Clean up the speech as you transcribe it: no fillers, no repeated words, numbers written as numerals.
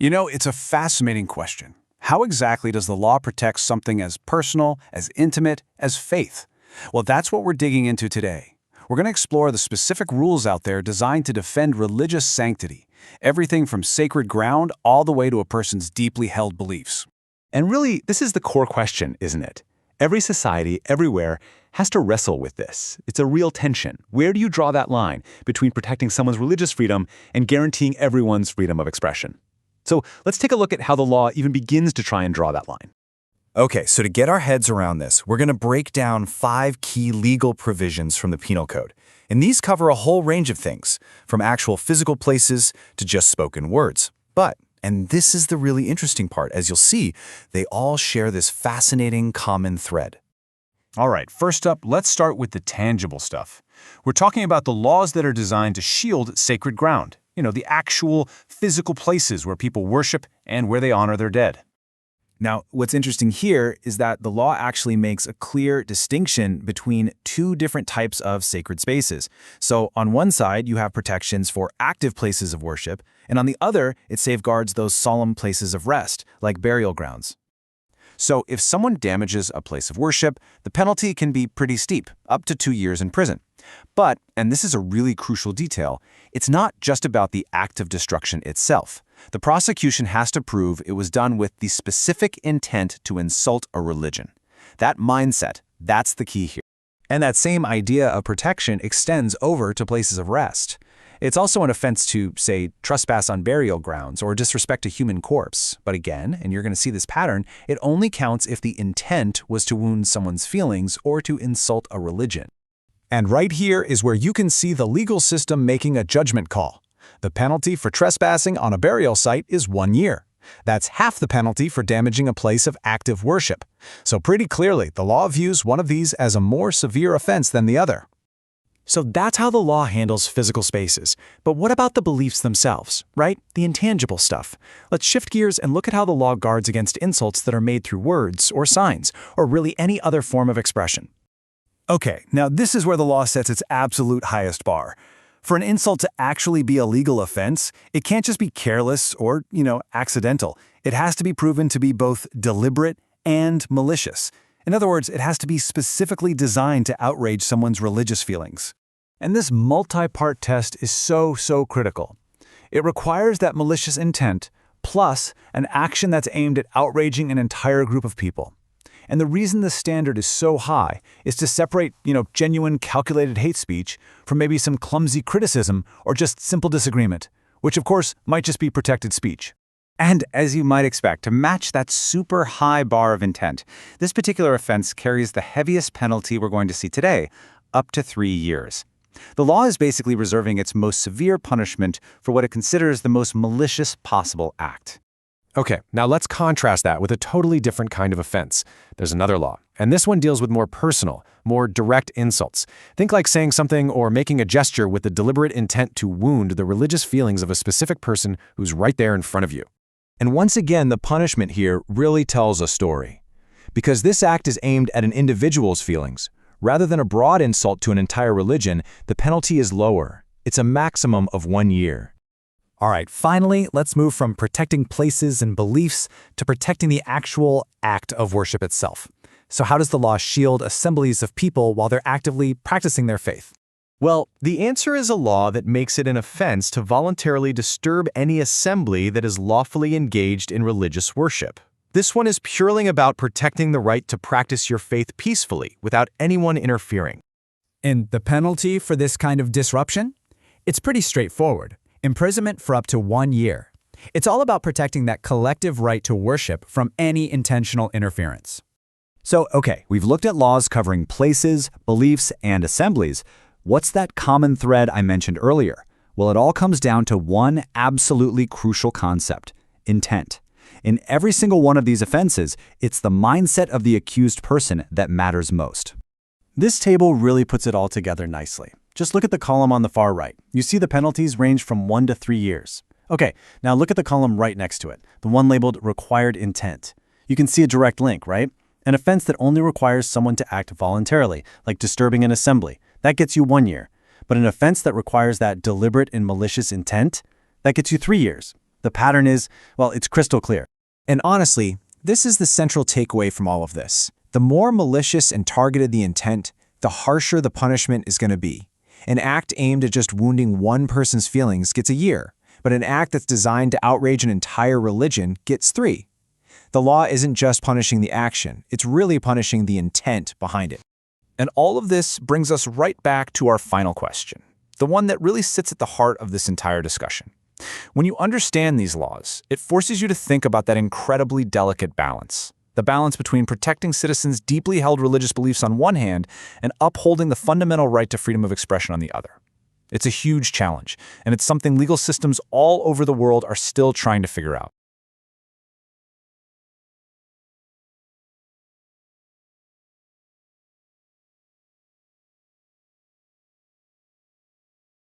You know, it's a fascinating question. How exactly does the law protect something as personal, as intimate, as faith? Well, that's what we're digging into today. We're going to explore the specific rules out there designed to defend religious sanctity, everything from sacred ground all the way to a person's deeply held beliefs. And really, this is the core question, isn't it? Every society, everywhere, has to wrestle with this. It's a real tension. Where do you draw that line between protecting someone's religious freedom and guaranteeing everyone's freedom of expression? So let's take a look at how the law even begins to try and draw that line. Okay, so to get our heads around this, we're going to break down 5 key legal provisions from the Penal Code. And these cover a whole range of things, from actual physical places to just spoken words. But, and this is the really interesting part, as you'll see, they all share this fascinating common thread. All right, first up, let's start with the tangible stuff. We're talking about the laws that are designed to shield sacred ground. You know, the actual physical places where people worship and where they honor their dead. Now, what's interesting here is that the law actually makes a clear distinction between 2 different types of sacred spaces. So on one side, you have protections for active places of worship, and on the other, it safeguards those solemn places of rest, like burial grounds. So if someone damages a place of worship, the penalty can be pretty steep, up to 2 years in prison. But, and this is a really crucial detail, it's not just about the act of destruction itself. The prosecution has to prove it was done with the specific intent to insult a religion. That mindset, that's the key here. And that same idea of protection extends over to places of rest. It's also an offense to, say, trespass on burial grounds or disrespect a human corpse. But again, and you're going to see this pattern, it only counts if the intent was to wound someone's feelings or to insult a religion. And right here is where you can see the legal system making a judgment call. The penalty for trespassing on a burial site is 1 year. That's half the penalty for damaging a place of active worship. So pretty clearly, the law views one of these as a more severe offense than the other. So that's how the law handles physical spaces. But what about the beliefs themselves, right? The intangible stuff. Let's shift gears and look at how the law guards against insults that are made through words or signs, or really any other form of expression. Okay, now this is where the law sets its absolute highest bar. For an insult to actually be a legal offense, it can't just be careless or, accidental. It has to be proven to be both deliberate and malicious. In other words, it has to be specifically designed to outrage someone's religious feelings. And this multi-part test is so critical. It requires that malicious intent plus an action that's aimed at outraging an entire group of people. And the reason the standard is so high is to separate, genuine calculated hate speech from maybe some clumsy criticism or just simple disagreement, which of course might just be protected speech. And as you might expect, to match that super high bar of intent, this particular offense carries the heaviest penalty we're going to see today, up to 3 years. The law is basically reserving its most severe punishment for what it considers the most malicious possible act. Okay, now let's contrast that with a totally different kind of offense. There's another law, and this one deals with more personal, more direct insults. Think like saying something or making a gesture with the deliberate intent to wound the religious feelings of a specific person who's right there in front of you. And once again, the punishment here really tells a story. Because this act is aimed at an individual's feelings. Rather than a broad insult to an entire religion, the penalty is lower. It's a maximum of 1 year. All right, finally, let's move from protecting places and beliefs to protecting the actual act of worship itself. So how does the law shield assemblies of people while they're actively practicing their faith? Well, the answer is a law that makes it an offense to voluntarily disturb any assembly that is lawfully engaged in religious worship. This one is purely about protecting the right to practice your faith peacefully without anyone interfering. And the penalty for this kind of disruption? It's pretty straightforward. Imprisonment for up to 1 year. It's all about protecting that collective right to worship from any intentional interference. So, okay, we've looked at laws covering places, beliefs, and assemblies. What's that common thread I mentioned earlier? Well, it all comes down to one absolutely crucial concept: intent. In every single one of these offenses, it's the mindset of the accused person that matters most. This table really puts it all together nicely. Just look at the column on the far right. You see the penalties range from 1 to 3 years. Okay, now look at the column right next to it, the one labeled required intent. You can see a direct link, right? An offense that only requires someone to act voluntarily, like disturbing an assembly, that gets you 1 year. But an offense that requires that deliberate and malicious intent, that gets you 3 years. The pattern is, well, it's crystal clear. And honestly, this is the central takeaway from all of this. The more malicious and targeted the intent, the harsher the punishment is going to be. An act aimed at just wounding one person's feelings gets a year, but an act that's designed to outrage an entire religion gets 3. The law isn't just punishing the action, it's really punishing the intent behind it. And all of this brings us right back to our final question, the one that really sits at the heart of this entire discussion. When you understand these laws, it forces you to think about that incredibly delicate balance. The balance between protecting citizens' deeply held religious beliefs on one hand and upholding the fundamental right to freedom of expression on the other. It's a huge challenge, and it's something legal systems all over the world are still trying to figure out.